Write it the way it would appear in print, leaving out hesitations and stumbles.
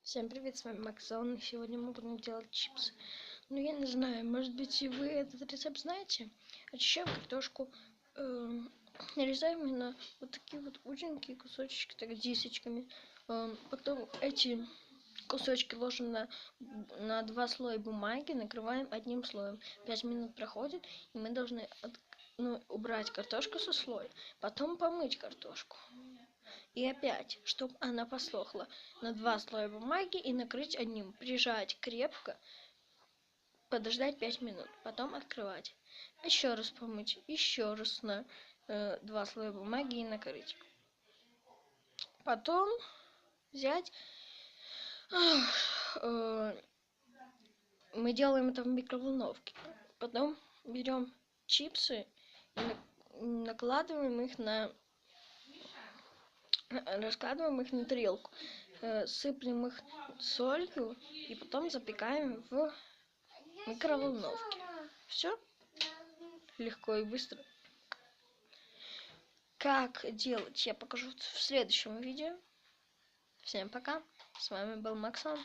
Всем привет, с вами Максон. Сегодня мы будем делать чипсы. Ну, я не знаю, может быть, и вы этот рецепт знаете. Очищаем картошку, нарезаем на вот такие вот узенькие кусочки, так десечками. Потом эти кусочки ложим на 2 слоя бумаги, накрываем одним слоем. 5 минут проходит, и мы должны убрать картошку со слоя, потом помыть картошку. И опять, чтобы она посохла, на 2 слоя бумаги и накрыть одним. Прижать крепко, подождать 5 минут, потом открывать. Еще раз помыть, еще раз на 2 слоя бумаги и накрыть. Потом взять... мы делаем это в микроволновке. Потом берем чипсы и накладываем их раскладываем их на тарелку, сыплем их солью и потом запекаем в микроволновке. Все легко и быстро. Как делать, я покажу в следующем видео. Всем пока. С вами был Максон.